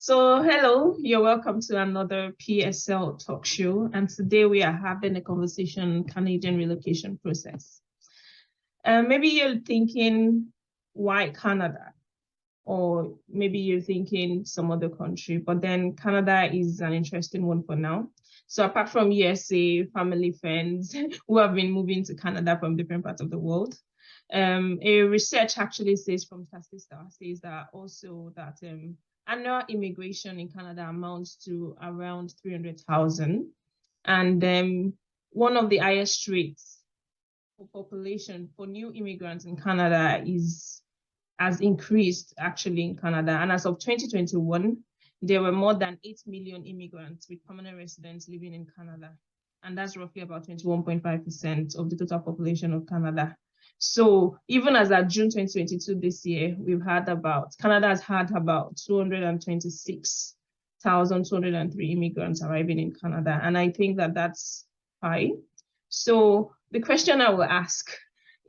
So, hello, you're welcome to another PSL Talk Show. And today we are having a conversation on Canadian relocation process. Maybe you're thinking, why Canada? Or maybe you're thinking some other country, but then Canada is an interesting one for now. So apart from USA, family, friends who have been moving to Canada from different parts of the world, a research actually says from Statista says that also that annual immigration in Canada amounts to around 300,000. And one of the highest rates for population for new immigrants in Canada has increased actually in Canada. And as of 2021, there were more than 8 million immigrants with permanent residence living in Canada. And that's roughly about 21.5% of the total population of Canada. So even as at June 2022 this year, Canada has had about 226,203 immigrants arriving in Canada. And I think that that's high. So the question I will ask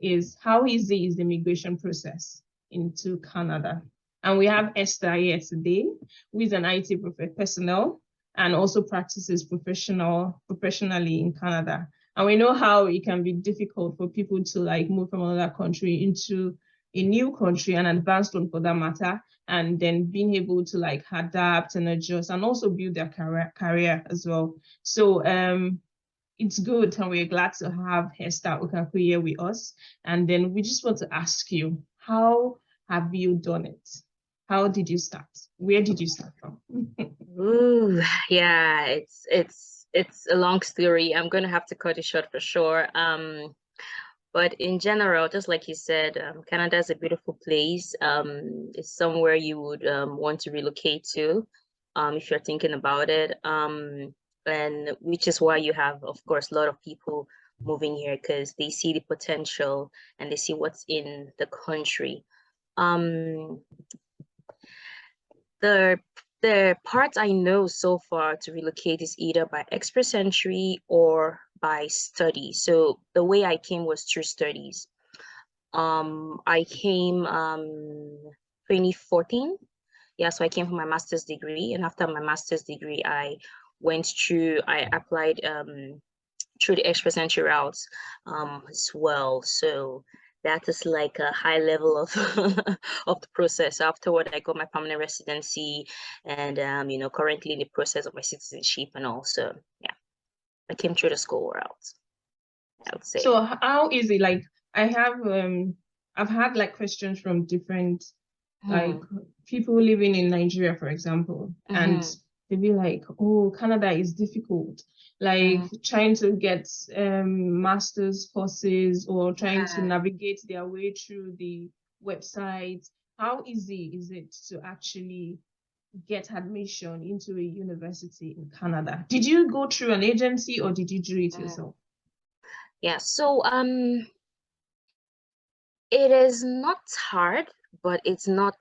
is, how easy is the immigration process into Canada? And we have Esther here today, who is an IT personnel and also practices professionally in Canada. And we know how it can be difficult for people to move from another country into a new country, an advanced one for that matter, and then being able to adapt and adjust and also build their career as well. So it's good, and we're glad to have Esther Okaku here with us. And then we just want to ask you, how have you done it? How did you start? Where did you start from? Ooh, yeah, it's a long story. I'm gonna have to cut it short for sure. But in general, just like you said, Canada is a beautiful place. It's somewhere you would want to relocate to, if you're thinking about it. And which is why you have, of course, a lot of people moving here because they see the potential and they see what's in the country. The parts I know so far to relocate is either by express entry or by study. So the way I came was through studies. I came 2014. Yeah, so I came for my master's degree, and after my master's degree, I applied through the express entry routes as well. So that is like a high level of of the process. Afterward, I got my permanent residency, and currently in the process of my citizenship, and also I came through the school route, I would say. So how is it? I've had questions from different people living in Nigeria, for example, and they'd be like, oh, Canada is difficult. Trying to get master's courses or trying to navigate their way through the website. How easy is it to actually get admission into a university in Canada? Did you go through an agency or did you do it yourself? Yeah, so it is not hard, but it's not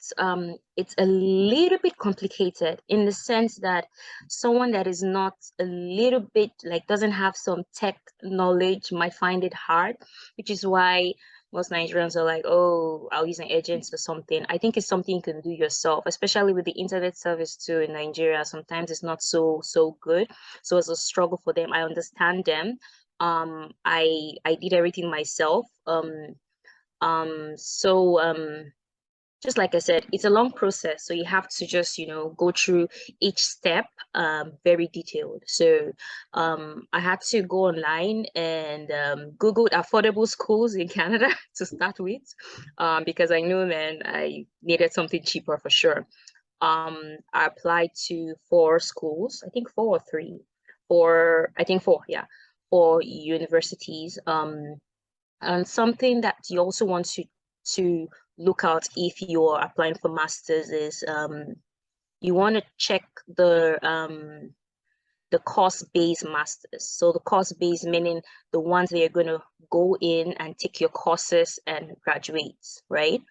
it's a little bit complicated in the sense that someone that is not a little bit doesn't have some tech knowledge might find it hard, which is why most Nigerians are like, oh, I'll use an agent or something. I think it's something you can do yourself, especially with the internet service too in Nigeria. Sometimes it's not so good, so it's a struggle for them. I understand them. I did everything myself. Just like I said, it's a long process, so you have to just go through each step very detailed. So I had to go online and Googled affordable schools in Canada to start with, because I knew then I needed something cheaper for sure. I applied to 4 schools, I think 4 or 3, I think 4, yeah, 4 universities. And something that you also want to look out if you're applying for masters is you want to check the course-based masters. So the course-based meaning the ones that you're going to go in and take your courses and graduate, right?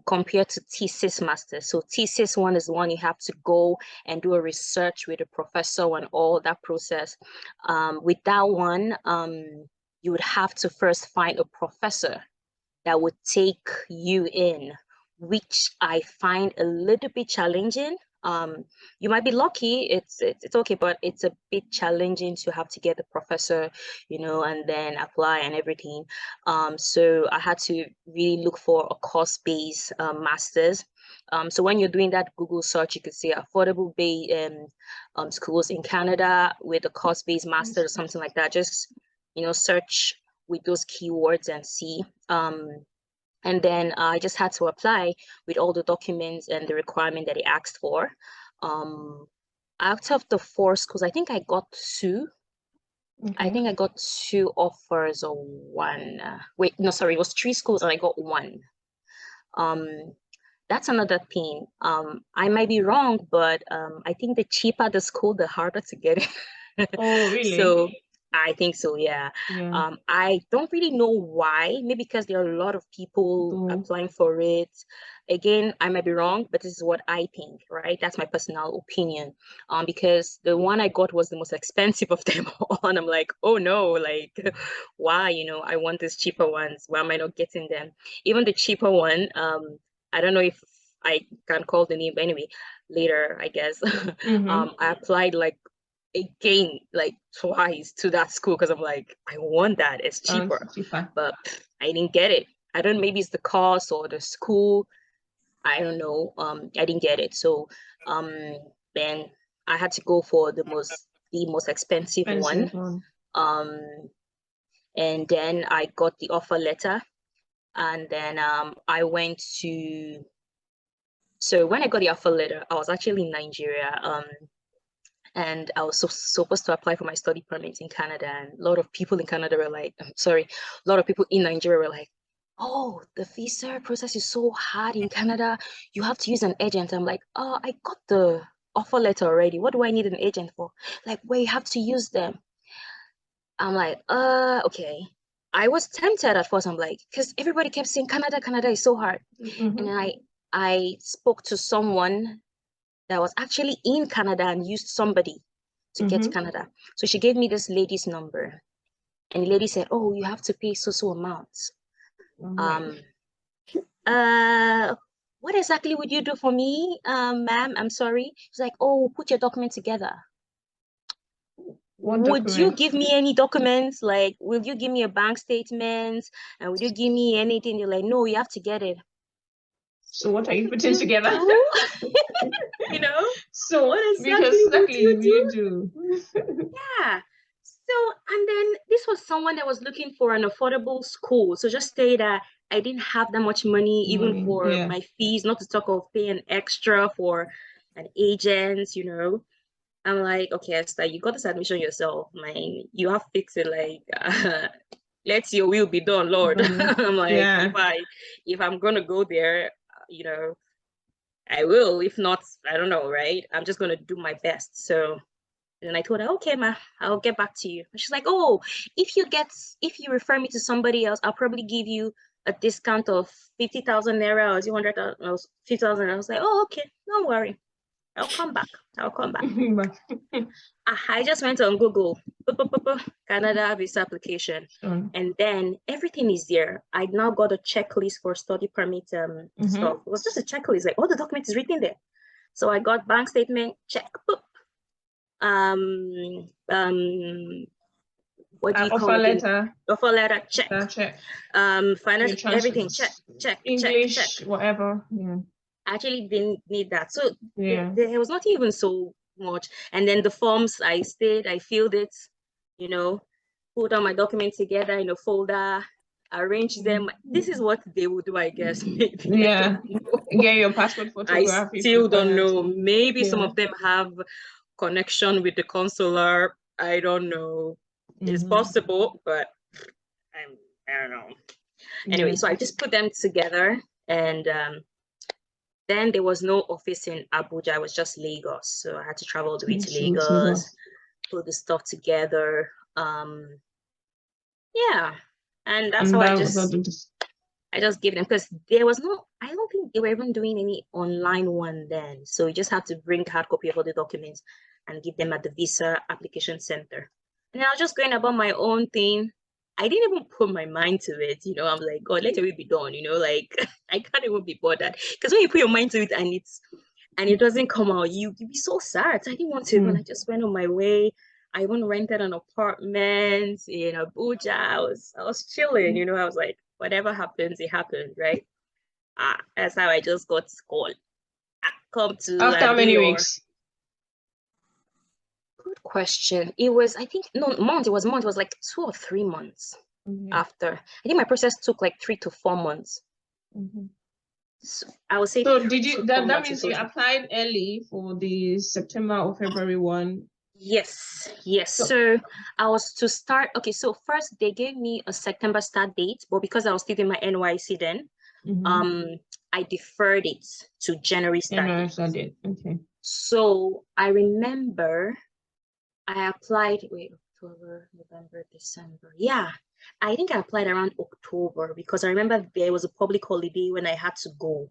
Compared to thesis masters. So thesis one is the one you have to go and do a research with a professor and all that process. With that one, you would have to first find a professor that would take you in, which I find a little bit challenging. You might be lucky, it's okay, but it's a bit challenging to have to get the professor, and then apply and everything. So I had to really look for a course-based master's. So when you're doing that Google search, you could see affordable schools in Canada with a course-based master or something like that. Just search with those keywords and see. And then I just had to apply with all the documents and the requirement that he asked for. Out of the 4 schools, I think I got 2. Okay. I think I got 2 offers or 1. Wait, no, sorry, it was 3 schools and I got 1. That's another thing. I might be wrong, but I think the cheaper the school, the harder to get it. Oh, really? So I think so, yeah. Yeah. I don't really know why. Maybe because there are a lot of people applying for it. Again, I might be wrong, but this is what I think, right? That's my personal opinion. Because the one I got was the most expensive of them all. And I'm like, oh no, like, why? I want these cheaper ones. Why am I not getting them? Even the cheaper one, I don't know if I can call the name, but anyway, later, I guess. I applied again, twice to that school because I'm like, I want that. It's cheaper. But I didn't get it. I don't know, maybe it's the cost or the school. I don't know. I didn't get it. So then I had to go for the most expensive one. And then I got the offer letter. And then I went to, so when I got the offer letter, I was actually in Nigeria, and I was supposed to apply for my study permit in Canada. And a lot of people in Canada were like, a lot of people in Nigeria were like, oh, the visa process is so hard in Canada. You have to use an agent. I'm like, oh, I got the offer letter already. What do I need an agent for? Like, well, you have to use them. I'm like, okay. I was tempted at first. I'm like, because everybody kept saying Canada is so hard. And then I spoke to someone that was actually in Canada and used somebody to get to Canada. So she gave me this lady's number. And the lady said, oh, you have to pay so amounts. What exactly would you do for me, ma'am? I'm sorry. She's like, oh, put your document together. Would you give me any documents? Like, will you give me a bank statement? And would you give me anything? You're like, no, you have to get it. So what are you putting together? So what exactly would you do? Yeah. So, and then this was someone that was looking for an affordable school. So just say that I didn't have that much money even for my fees, not to talk of paying extra for an agent, I'm like, okay, Esther, you got this admission yourself, man. You have fixed it. Like, let your will be done, Lord. I'm like, if I'm gonna go there, I will. If not, I don't know, right? I'm just gonna do my best. So, and then I told her, okay, ma, I'll get back to you. And she's like, oh, if you refer me to somebody else, I'll probably give you a discount of 50,000 naira or 200,000, 50,000. I was like, oh, okay, don't worry. I'll come back. I just went on Google, Canada visa application, and then everything is there. I now got a checklist for study permit stuff. It was just a checklist, like all the documents is written there. So I got bank statement, check. What do you call it? Offer letter, check. Finance, everything, check. English, check. Whatever. Yeah. I actually didn't need that. So there was not even so much. And then the forms, I filled it, put all my documents together in a folder, arrange them. This is what they would do, I guess. Maybe. Yeah. Get your passport photograph. I still don't know. Maybe some of them have connection with the consular. I don't know. It's possible, but I don't know. Anyway, so I just put them together, and then there was no office in Abuja. I was just Lagos, so I had to travel all the way to Lagos, put the stuff together. Yeah, and that's how I just gave them, because there was no, I don't think they were even doing any online one then. So you just have to bring hard copy of all the documents and give them at the visa application center. And I was just going about my own thing. I didn't even put my mind to it, I'm like, God, let it be done, like, I can't even be bothered. Because when you put your mind to it and and it doesn't come out, you'd be so sad. So I didn't want to run. I just went on my way. I even rented an apartment in Abuja. I was chilling, you know. I was like, whatever happens, it happened, right? That's how I just got called. Come to After how do many your. weeks? Good question. It was, I think, no, month. It was month. It was like 2 or 3 months after. I think my process took like 3 to 4 months. So I would say. So did you, that months means you applied early for the September or February one? Yes. So I was to start. Okay, so first they gave me a September start date, but because I was still in my NYC then, I deferred it to January start date. Okay. So I remember I applied, wait, October, November, December. Yeah, I think I applied around October because I remember there was a public holiday when I had to go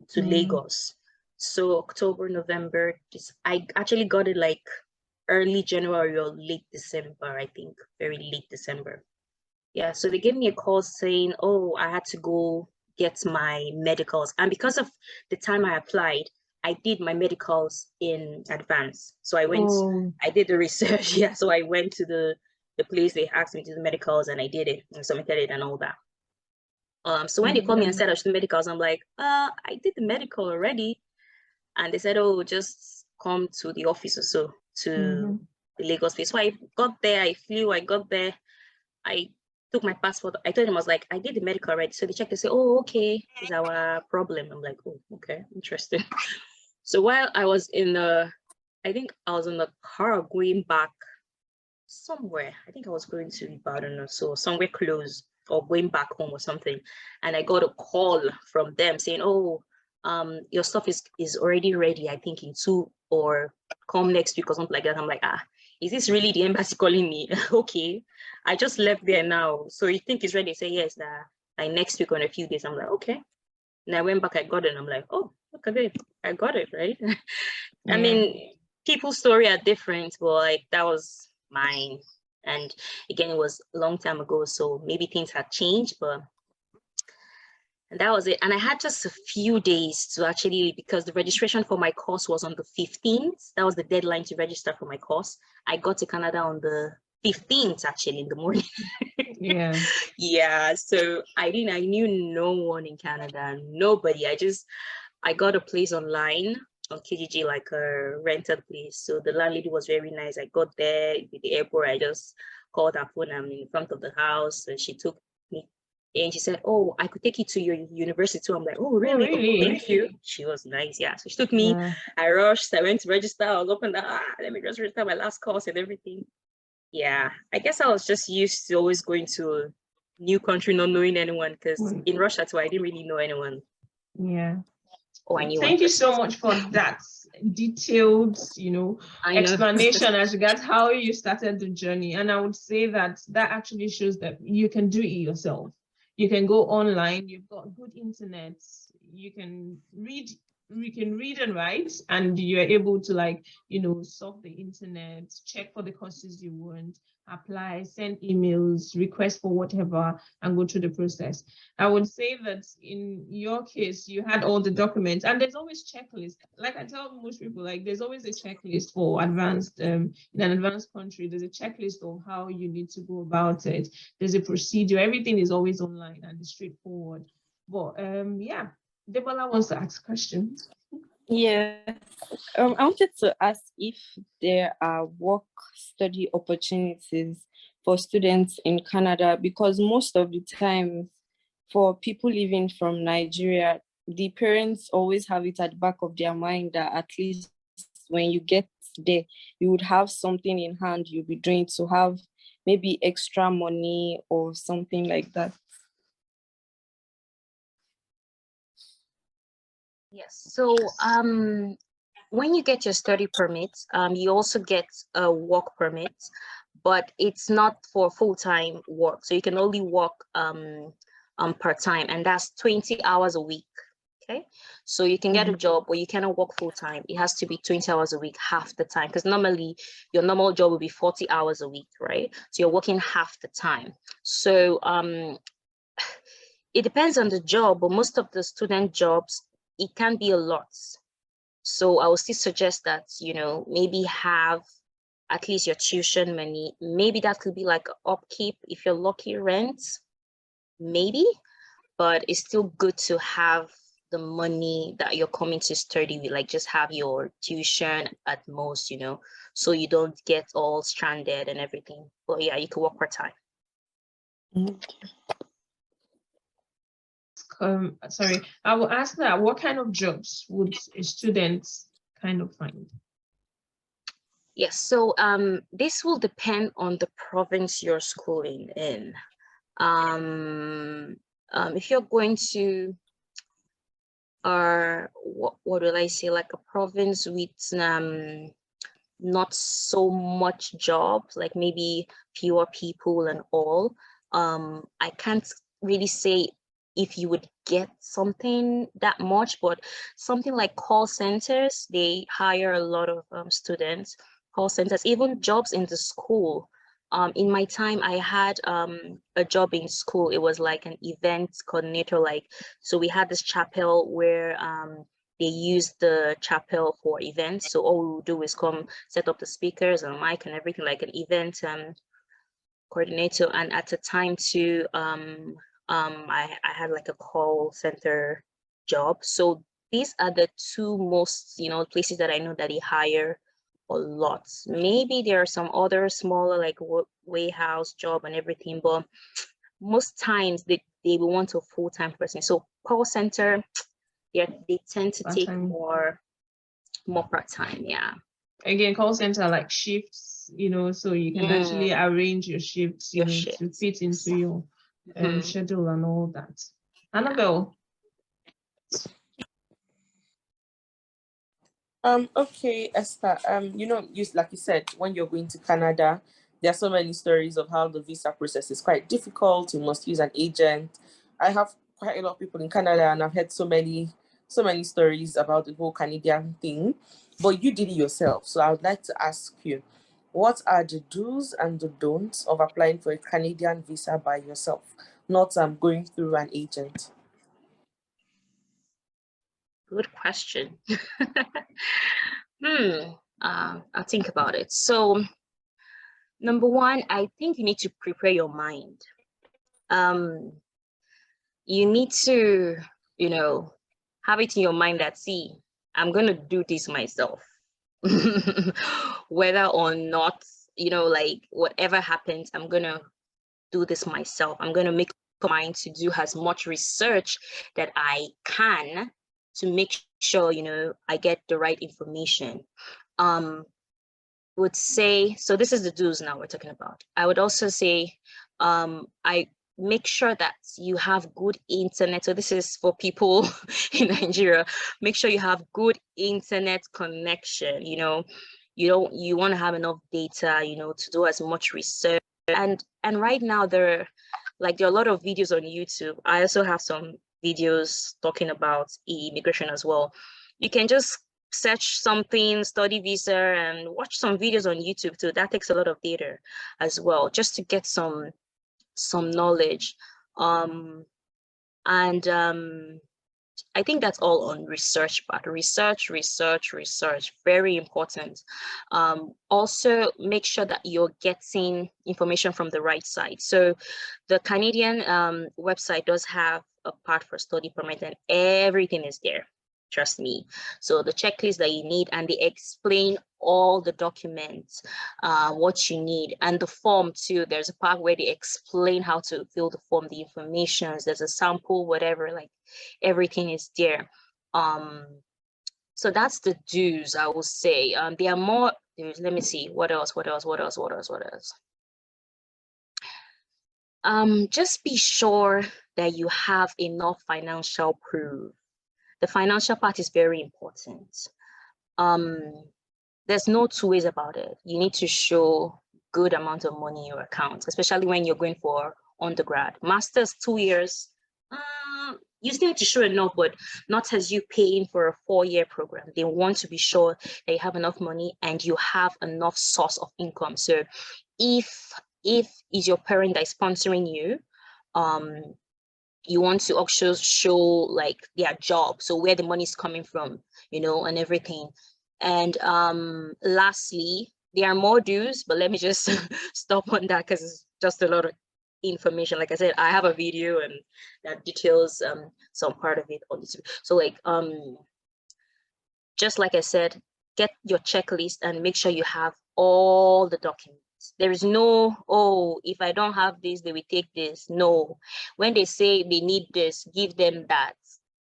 to Lagos. So October, November, I actually got it like early January or late December, I think, very late December. Yeah, so they gave me a call saying, oh, I had to go get my medicals. And because of the time I applied, I did my medicals in advance. So I went, I did the research. Yeah, so I went to the place they asked me to do the medicals and I did it and submitted it and all that. So when they called me and said I should do medicals, I'm like, I did the medical already. And they said, oh, just come to the office or so to the Lagos place. So I got there, I flew, I got there, I took my passport. I told them, I was like, I did the medical already. So they checked, they say, oh, okay, is our problem. I'm like, oh, okay, interesting. So while I was I think I was in the car going back somewhere. I think I was going to Ibadan or so, somewhere close, or going back home or something. And I got a call from them saying, oh, your stuff is already ready, I think in 2 or come next week or something like that. I'm like, is this really the embassy calling me? Okay, I just left there now. So you think it's ready? Say yes, like next week or in a few days. I'm like, okay. And I went back, I got it. And I'm like, oh, look at it. I got it, right? I mean, people's story are different, but like that was mine. And again, it was a long time ago, so maybe things had changed, but and that was it. And I had just a few days to actually, because the registration for my course was on the 15th. That was the deadline to register for my course. I got to Canada on the 15th, actually, in the morning. Yeah. So I knew no one in Canada, nobody. I got a place online on Kijiji, like a rented place. So the landlady was very nice. I got there at the airport. I just called her phone. I'm in front of the house, and she took me. And she said, oh, I could take you to your university too. I'm like, oh, really? Oh, thank you. She was nice. Yeah. So she took me. I rushed. I went to register. I was open. Let me just register my last course and everything. Yeah. I guess I was just used to always going to a new country, not knowing anyone, because in Russia too, I didn't really know anyone. Yeah. Oh, I knew. Thank you so much for that detailed, explanation as regards how you started the journey. And I would say that actually shows that you can do it yourself. You can go online, you've got good internet, you can read and write, and you're able to surf the internet, check for the courses you want, apply, send emails, request for whatever, and go through the process. I would say that in your case, you had all the documents, and there's always checklists. Like I tell most people, like there's always a checklist for advanced, in an advanced country, there's a checklist of how you need to go about it. There's a procedure, everything is always online and it's straightforward. But yeah, Debola wants to ask questions. Yeah, I wanted to ask if there are work study opportunities for students in Canada, because most of the time for people living from Nigeria, the parents always have it at the back of their mind that at least when you get there, you would have something in hand you'll be doing to have maybe extra money or something like that. Yes. So when you get your study permit, you also get a work permit, but it's not for full-time work. So you can only work part-time, and that's 20 hours a week. Okay. So you can get a job, but you cannot work full-time. It has to be 20 hours a week, half the time, because normally your normal job will be 40 hours a week, right? So you're working half the time. So it depends on the job, but most of the student jobs, it can be a lot. So I would still suggest that, you know, maybe have at least your tuition money. Maybe that could be like upkeep if you're lucky, rent, maybe, but it's still good to have the money that you're coming to study with, like just have your tuition at most, you know, so you don't get all stranded and everything. But yeah, you could work part-time. Sorry, I will ask that, what kind of jobs would a student kind of find? Yes, so this will depend on the province you're schooling in. If you're going to what will I say, like a province with not so much jobs, like maybe fewer people and all, I can't really say if you would get something that much, but something like call centers, they hire a lot of students. Call centers, even jobs in the school. In my time, I had a job in school. It was like an event coordinator. Like, so we had this chapel where they use the chapel for events. So all we would do is come set up the speakers and mic and everything, like an event coordinator. And at the time too, I had like a call center job. So these are the two most, you know, places that I know that they hire a lot. Maybe there are some other smaller like warehouse job and everything, but most times they will want a full-time person. So call center, they tend to take more part-time. Yeah. Again, call center like shifts, you know, so you can actually arrange your shifts, you know, to fit into your schedule and all that. Annabelle. Okay, Esther. You know, like you said, when you're going to Canada, there are so many stories of how the visa process is quite difficult. You must use an agent. I have quite a lot of people in Canada, and I've heard so many stories about the whole Canadian thing. But you did it yourself, so I would like to ask you, what are the do's and the don'ts of applying for a Canadian visa by yourself, not going through an agent? Good question. I'll think about it. So, number one, I think you need to prepare your mind. You need to, you know, have it in your mind that, see, I'm going to do this myself. Whether or not, you know, like whatever happens, I'm going to do this myself. I'm going to make up my mind to do as much research that I can to make sure, you know, I get the right information. Would say, so this is the do's now we're talking about. I would also say, I make sure that you have good internet. So this is for people in Nigeria. Make sure you have good internet connection. You know, you want to have enough data, you know, to do as much research. And right now there are a lot of videos on YouTube. I also have some videos talking about immigration as well. You can just search something, study visa, and watch some videos on YouTube too. That takes a lot of data as well, just to get some knowledge. I think that's all on research part. Research, very important. Also, make sure that you're getting information from the right site. So the Canadian website does have a part for study permit, and everything is there. Trust me. So the checklist that you need, and they explain all the documents, what you need, and the form too. There's a part where they explain how to fill the form, the information. There's a sample, whatever, like everything is there. So that's the do's, I will say. There are more do's. Let me see. What else? Just be sure that you have enough financial proof. The financial part is very important. There's no two ways about it. You need to show good amount of money in your account, especially when you're going for undergrad. Master's 2 years, you still need to show enough, but not as you paying for a 4-year program. They want to be sure that you have enough money and you have enough source of income. So if is your parent that is sponsoring you, you want to also show like their job, so where the money is coming from. you know, and everything. And lastly, there are more do's, but let me just stop on that because it's just a lot of information. Like I said, I have a video and that details some part of it on this. So like just like I said, get your checklist and make sure you have all the documents. There is no, oh, if I don't have this, they will take this. No, when they say they need this, give them that,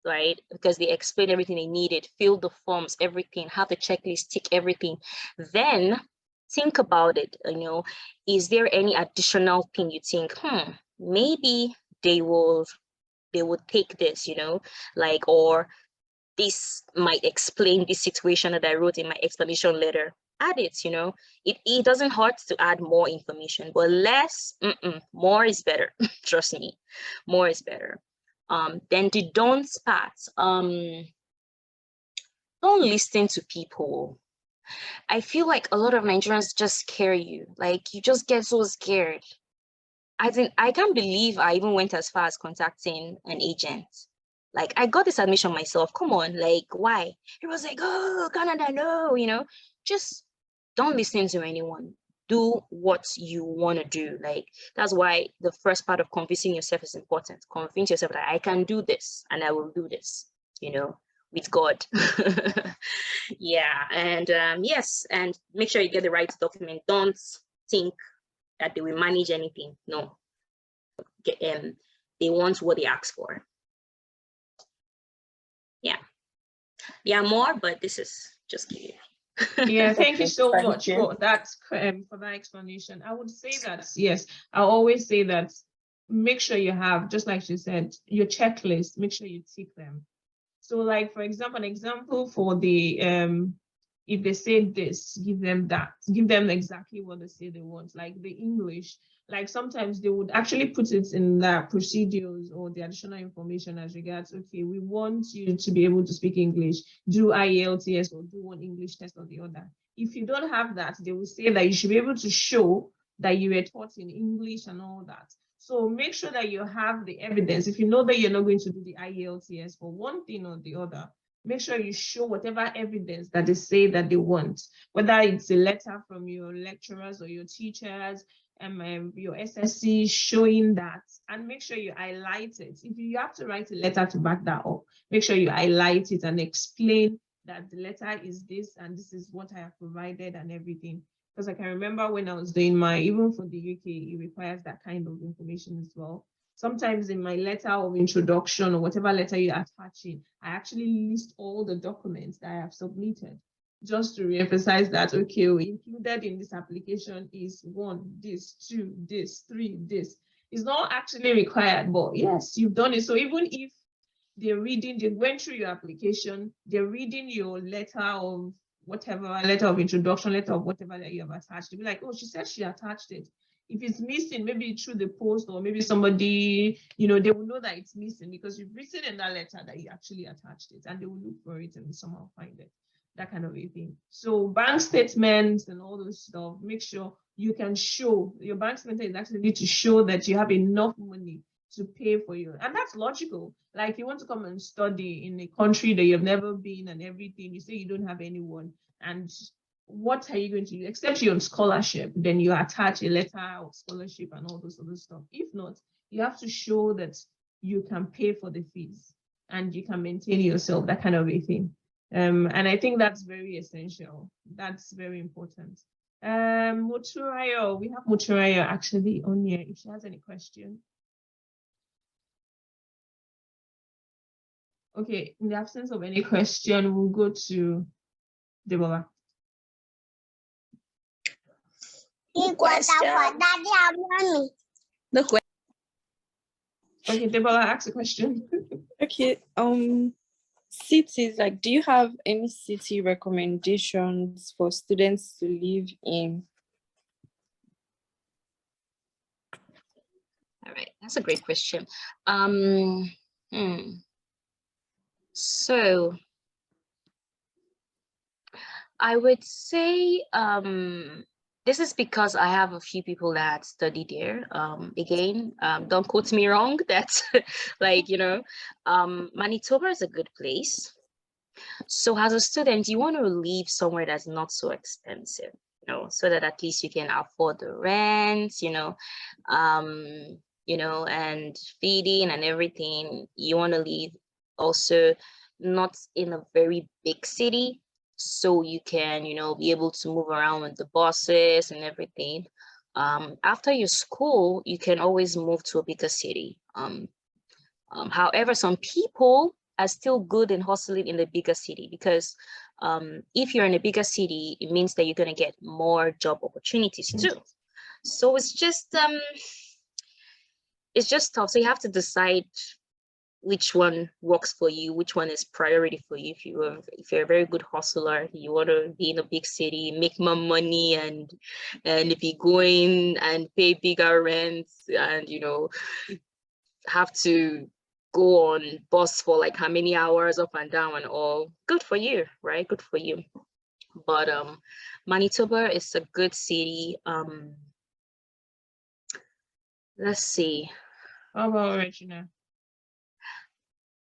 right? Because they explain everything they needed, fill the forms, everything, have the checklist, tick everything. Then think about it, you know, is there any additional thing you think, maybe they will take this, you know, like, or this might explain this situation that I wrote in my explanation letter. Add it, you know, it doesn't hurt to add more information, but less, more is better. Trust me, more is better. Then the don'ts part, don't listen to people. I feel like a lot of Nigerians just scare you. Like you just get so scared. I can't believe I even went as far as contacting an agent. Like I got this admission myself. Come on, like why? It was like, oh, Canada, no, you know, just don't listen to anyone. Do what you want to do. Like that's why the first part of convincing yourself is important. Convince yourself that I can do this and I will do this, you know, with God. Yeah, and yes, and make sure you get the right document. Don't think that they will manage anything. No, they want what they ask for. Yeah, more, but this is just give you. Yeah, thank you so Thank much you. for that explanation. I would say that, yes, I always say that make sure you have, just like she said, your checklist, make sure you tick them. So like, for example, an example for the, if they say this, give them that, give them exactly what they say they want, like the English. Like sometimes they would actually put it in the procedures or the additional information as regards, okay, we want you to be able to speak English, do IELTS or do one English test or the other. If you don't have that, they will say that you should be able to show that you were taught in English and all that. So make sure that you have the evidence. If you know that you're not going to do the IELTS for one thing or the other, make sure you show whatever evidence that they say that they want, whether it's a letter from your lecturers or your teachers, your SSC showing that, and make sure you highlight it. If you have to write a letter to back that up, make sure you highlight it and explain that the letter is this and this is what I have provided and everything. Because I can remember when I was doing my, even for the UK, it requires that kind of information as well. Sometimes in my letter of introduction or whatever letter you're attaching, I actually list all the documents that I have submitted, just to reemphasize that, okay, included in this application is 1, this, 2, this, 3, this. It's not actually required, but yes, you've done it. So even if they're reading, they went through your application, they're reading your letter of whatever, letter of introduction, letter of whatever that you have attached, they'll be like, oh, she said she attached it. If it's missing, maybe through the post or maybe somebody, you know, they will know that it's missing because you've written in that letter that you actually attached it, and they will look for it and somehow find it, that kind of a thing. So bank statements and all those stuff, make sure you can show, your bank statement is actually to show that you have enough money to pay for you. And that's logical. Like you want to come and study in a country that you've never been and everything, you say you don't have anyone, and what are you going to do? Except you're on scholarship, then you attach a letter of scholarship and all those other stuff. If not, you have to show that you can pay for the fees and you can maintain yourself, that kind of a thing. And I think that's very essential. That's very important. Muturayo, we have Muturayo actually on here if she has any question. Okay, in the absence of any question, we'll go to Deborah. Okay, Deborah, ask a question. Okay, cities, like, do you have any city recommendations for students to live in? All right, that's a great question. So I would say this is because I have a few people that study there. Again, don't quote me wrong. That's like, you know, Manitoba is a good place. So as a student, you want to live somewhere that's not so expensive, so that at least you can afford the rent, and feeding and everything. You want to live also not in a very big city, so you can, be able to move around with the buses and everything. After your school, you can always move to a bigger city. However, some people are still good in hustling in the bigger city because if you're in a bigger city, it means that you're going to get more job opportunities too. So it's just tough. So you have to decide which one works for you, which one is priority for you. If you're a very good hustler, you want to be in a big city, make more money, and be going and pay bigger rents, and have to go on bus for like how many hours up and down and all. Good for you, right? Good for you. But Manitoba is a good city. Let's see. How about Regina?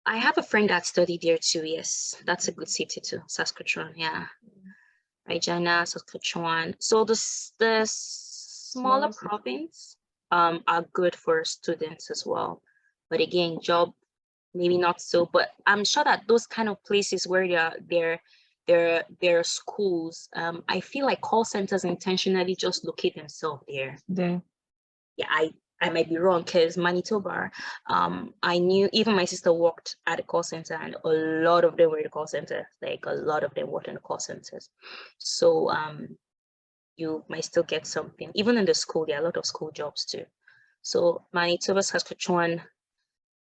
I have a friend that studied there too. Yes, that's a good city too. Saskatchewan, yeah. Regina, Saskatchewan. So the smaller province are good for students as well. But again, job maybe not so. But I'm sure that those kind of places where there are schools, I feel like call centers intentionally just locate themselves there. Yeah, I might be wrong because Manitoba, I knew even my sister worked at a call center, and a lot of them were in the call center. Like a lot of them worked in the call centers. So you might still get something. Even in the school, there are a lot of school jobs too. So Manitoba, Saskatchewan.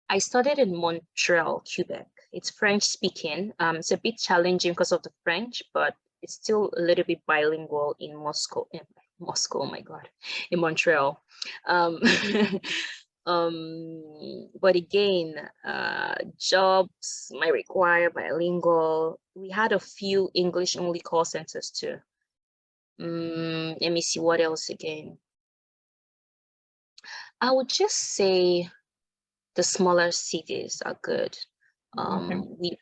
I studied in Montreal, Quebec. It's French speaking. It's a bit challenging because of the French, but it's still a little bit bilingual in Moscow. Oh my God, in Montreal. But again, jobs might require bilingual. We had a few English only call centers too. Let me see what else again. I would just say the smaller cities are good. In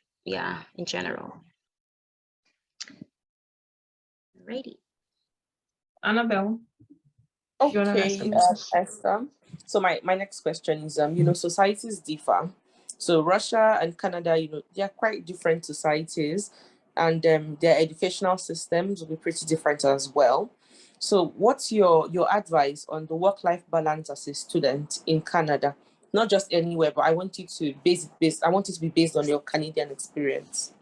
general. Alrighty. Annabelle. Okay, Esther. So my next question is, societies differ. So Russia and Canada, they are quite different societies, and their educational systems will be pretty different as well. So what's your advice on the work-life balance as a student in Canada? Not just anywhere, but I want you to I want it to be based on your Canadian experience.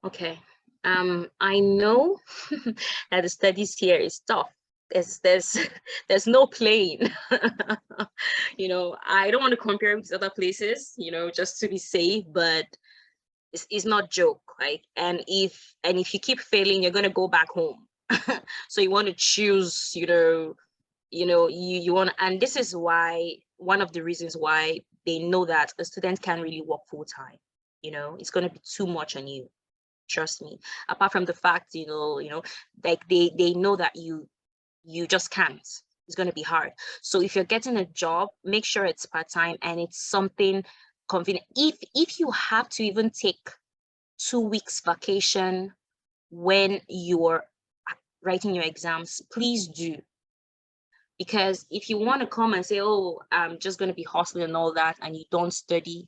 Okay. I know that the studies here is tough. There's no plane. I don't want to compare with other places, just to be safe, but it's not joke. Like, and if you keep failing, you're gonna go back home. So you want to choose, you want, and this is why one of the reasons why they know that a student can't really work full time. It's gonna be too much on you. Trust me. Apart from the fact, like they know that you just can't. It's going to be hard. So if you're getting a job, make sure it's part-time and it's something convenient. If you have to even take 2 weeks vacation when you're writing your exams, please do. Because if you want to come and say, oh, I'm just going to be hustling and all that, and you don't study,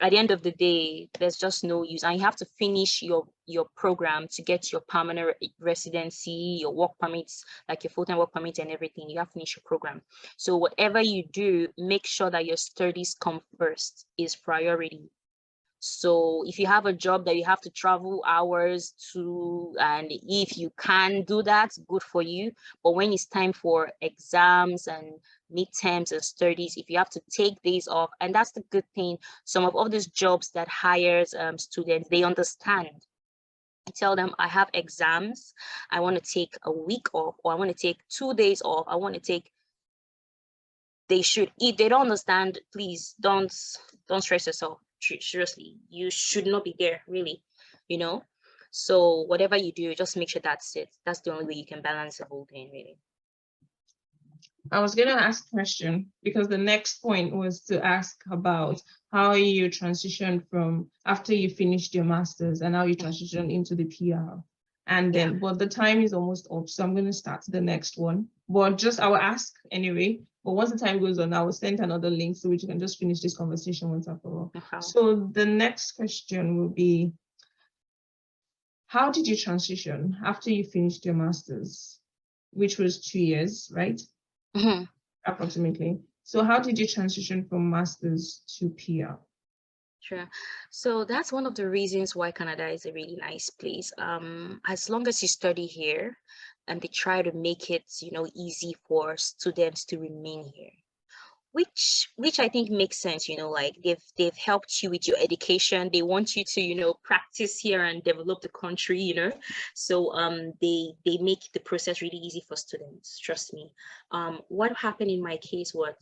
at the end of the day, there's just no use. And you have to finish your program to get your permanent residency, your work permits, like your full-time work permit and everything. You have to finish your program. So whatever you do, make sure that your studies come first, is priority. So if you have a job that you have to travel hours to, and if you can do that, good for you. But when it's time for exams and midterms and studies, if you have to take days off, and that's the good thing, some of all these jobs that hires students, they understand. I tell them, I have exams, I want to take a week off, or I want to take 2 days off, I want to take. They should. If they don't understand, please don't stress yourself. Seriously, you should not be there, really. So whatever you do, just make sure that's it. That's the only way you can balance the whole thing, really. I was going to ask a question because the next point was to ask about how you transitioned from after you finished your master's and how you transitioned into the PR. And then, but the time is almost up, so I'm going to start the next one. But just, I will ask anyway. But once the time goes on, I will send another link so we can just finish this conversation once and for all. Okay. So the next question will be, how did you transition after you finished your master's, which was 2 years, right? Mhm. Approximately. So how did you transition from master's to PR? Sure. So that's one of the reasons why Canada is a really nice place. As long as you study here, and they try to make it, easy for students to remain here, which I think makes sense. Like they've helped you with your education. They want you to, practice here and develop the country, So they make the process really easy for students. Trust me. What happened in my case was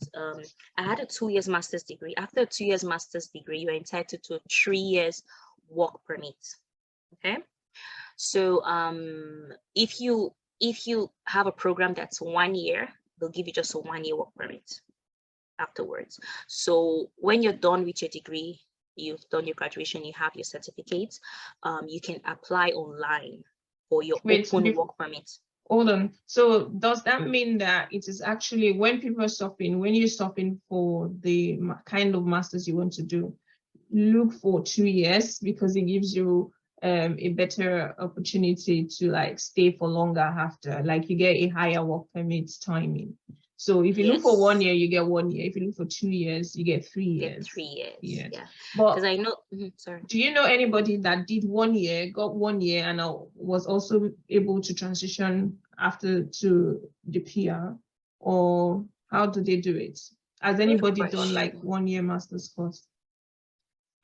I had a 2 years master's degree. After a 2 years master's degree, you're entitled to a 3 years work permit. Okay. So if you have a program that's 1 year, they'll give you just a 1 year work permit afterwards. So when you're done with your degree, you've done your graduation, you have your certificates, you can apply online for your open work permit. Hold on. So does that mean that it is actually when people are stopping, when you're stopping for the kind of masters you want to do, look for 2 years because it gives you a better opportunity to like stay for longer after, like you get a higher work permit timing. So if you look for 1 year, you get 1 year. If you look for 2 years, you get 3 years. 3 years. Yes. Yeah. But because I know, sorry. Do you know anybody that did 1 year, got 1 year, and was also able to transition after to the PR? Or how do they do it? Has anybody done like 1 year master's course?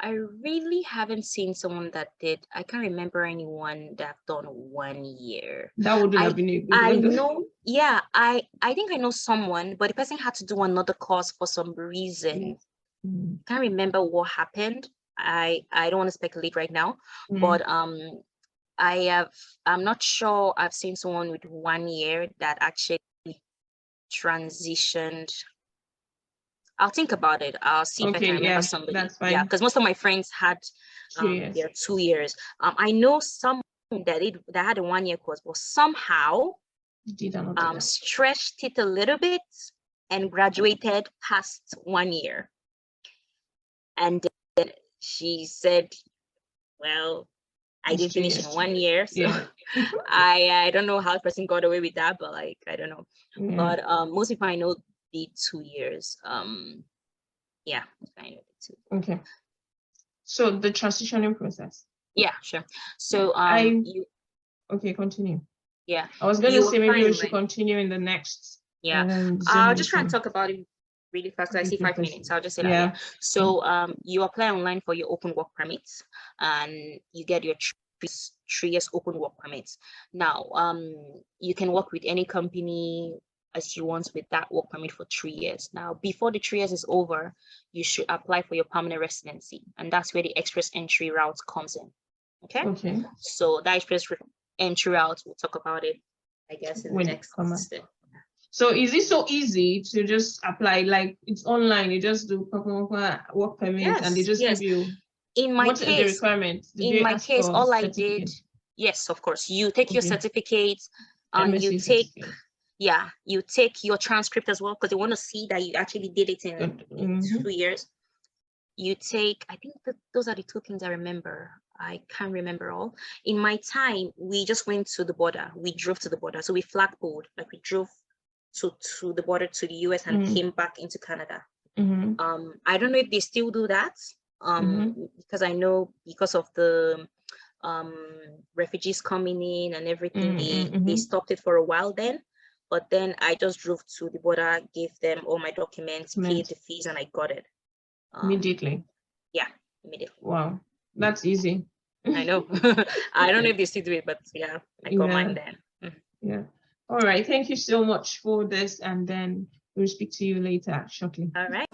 I really haven't seen someone that did. I can't remember anyone that done 1 year. That wouldn't have been a good I one. know, yeah, I think I know someone, but the person had to do another course for some reason. Can't remember what happened. I don't want to speculate right now, but I'm not sure I've seen someone with 1 year that actually transitioned. I'll think about it. I'll see if I can remember somebody. That's fine. Yeah, because most of my friends had their 2 years. I know someone that had a 1 year course, but somehow stretched it a little bit and graduated past 1 year. And then she said, well, I didn't finish in 1 year. So I don't know how the person got away with that, but like, I don't know. But most people I know did 2 years. Yeah, I know too. Okay. So the transitioning process. Yeah, sure. So okay, continue. Yeah. I was gonna say maybe we should continue in the next. Yeah. I'll just try and talk about it really fast. I see 5 minutes. I'll just say that. Yeah. So you apply online for your open work permits and you get your 3 years open work permits. Now you can work with any company as you want with that work permit for 3 years. Now, before the 3 years is over, you should apply for your permanent residency, and that's where the express entry route comes in. Okay. So that express entry route, we'll talk about it, I guess, in the next step. So is it so easy to just apply? Like it's online, you just do work permit and they just give you. In my what's case, the requirement? In my case, all I did, yes, of course, you take your certificates and you take. Yeah, you take your transcript as well because they want to see that you actually did it in 2 years. You take, I think those are the two things I remember. I can't remember all. In my time, we just went to the border. We drove to the border. So we flagpoled, like we drove to the border to the US and came back into Canada. I don't know if they still do that because I know because of the refugees coming in and everything, they stopped it for a while then. But then I just drove to the border, gave them all my documents, paid the fees, and I got it. Immediately? Yeah, immediately. Wow, that's easy. I know. I don't know if they still do it, but yeah, I got mine then. Yeah. All right. Thank you so much for this. And then we'll speak to you later shortly. All right.